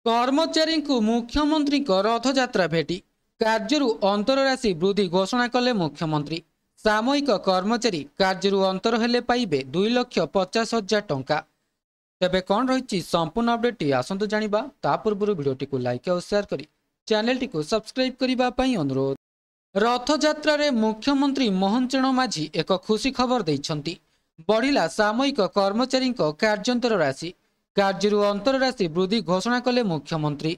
कर्मचारी को मुख्यमंत्री रथयात्रा भेटी कार्यु अंतरराशि वृद्धि घोषणा कले मुख्यमंत्री। सामयिक कर्मचारी कार्यु अंतर हेले पाइबे 2,50,000 टंका। तेबे कौन रही संपूर्ण अपडेट आसतु जानिबा। ता पूर्व वीडियोटी को लाइक और शेयर करी चैनल को सब्सक्राइब करने अनुरोध। रथयात्रा रे मुख्यमंत्री मोहन चरण माझी एक खुशी खबर देइछंती। बढ़िला सामयिक कर्मचारी कार्यांतर राशि कार्यु अंतर राशि वृद्धि घोषणा कले मुख्यमंत्री।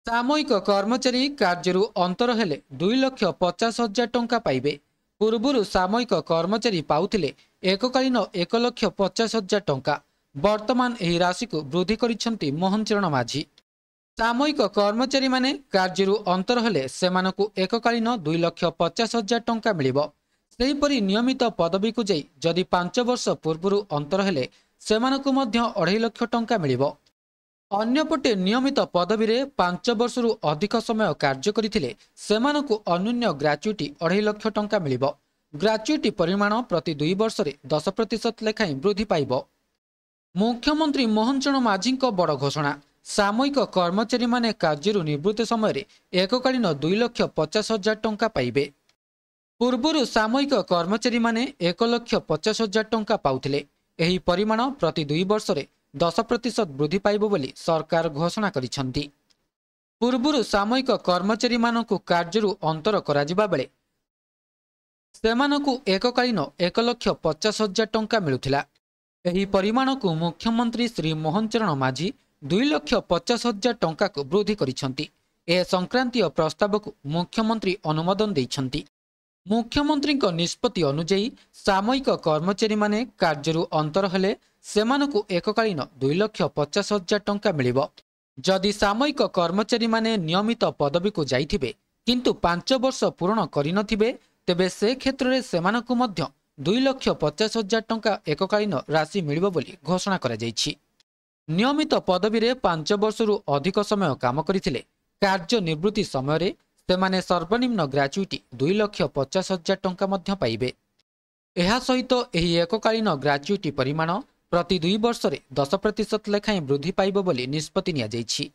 सामयिक कर्मचारी कार्यु अंतर हेले 2,50,000 टंका पाइबे। पूर्व सामयिक कर्मचारी पाउथिले एककालीन 1,50,000 टंका। वर्तमान एही राशि को वृद्धि करिसेंती मोहन चरण माझी। सामयिक कर्मचारी माने कार्यु अंतर हेले सेमानकु एककालीन 2,50,000 टंका मिलिबो। सेहीपरि नियमित पदवी को जाई जदि 5 वर्ष पूर्व अंतर हेले सेमानकु मध्य 2.5 लाख टंका मिलिबो। अन्यपटे नियमित पदवी रे 5 वर्षरु अधिक समय कार्य करिथिले सेमानकु अन्यून्य ग्राच्युटी 2.5 लाख टंका मिलिबो। ग्राच्युटी परिमाण प्रति 2 वर्ष रे 10% लेखाई वृद्धि पाइबो। मुख्यमंत्री मोहन चरण माझी बड़ घोषणा। सामयिक कर्मचारी माने कार्यु निवृत्ति समय एककालीन 2,50,000 टंका पाइबे। पूर्व सामयिक कर्मचारी माने 1,50,000 टंका पाउथिले। एही परिमाण प्रति 2 वर्ष रे 10% वृद्धि पाइबो बोली सरकार घोषणा करिसेंती। पूर्व सामयिक कर्मचारी मानकु कार्यु अंतर कराजिबा बेले सेमानकु एककालीन 1,50,000 टंका मिलुथिला। एही परिमाण को मुख्यमंत्री श्री मोहन चरण माझी 2,50,000 टंका को वृद्धि करिसेंती। ए संक्रांतीय प्रस्ताव को मुख्यमंत्री अनुमोदन देइछंती। मुख्यमंत्री निष्पत्ति अनुଯାयी सामयिक कर्मचारी माने कार्यु अंतर हेले सेमानकु एककालीन 2,50,000 टंका मिलिबो। जदि सामयिक कर्मचारी माने नियमित पदवी को जाइथिबे किंतु 5 वर्ष पूर्ण करिनथिबे तेबे से क्षेत्र रे सेमानकु मध्य 2,50,000 टंका एककालीन राशि मिलिबो बोली घोषणा करा जायछि। नियमित पदवी रे 5 वर्षरु अधिक समय काम करिथिले कार्य निवृत्ति समय रे सेमाने सर्वनिम्न ग्राच्युटी 2,50,000 टंका मध्य पाइबे। एहा सहित एही एककालीन ग्राच्युटी परिमाण प्रति 2 वर्ष रे 10% लेखाई वृद्धि पाइबो बोली निष्पत्ति निया जायछि।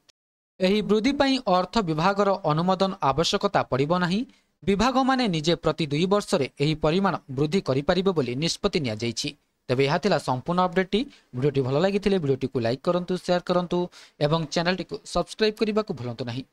एही वृद्धि पई अर्थ विभागर अनुमोदन आवश्यकता पड़िबो नाही। विभाग माने निजे प्रति 2 वर्ष रे एही परिमाण वृद्धि करि परिबो बोली निष्पत्ति निया जायछि। तेबे यह थिला संपूर्ण अपडेट। वीडियोटी भल लागिथिले वीडियोटी को लाइक करंतु, शेयर करंतु एवं चैनल को सब्सक्राइब करने को भूलंतु नहीं।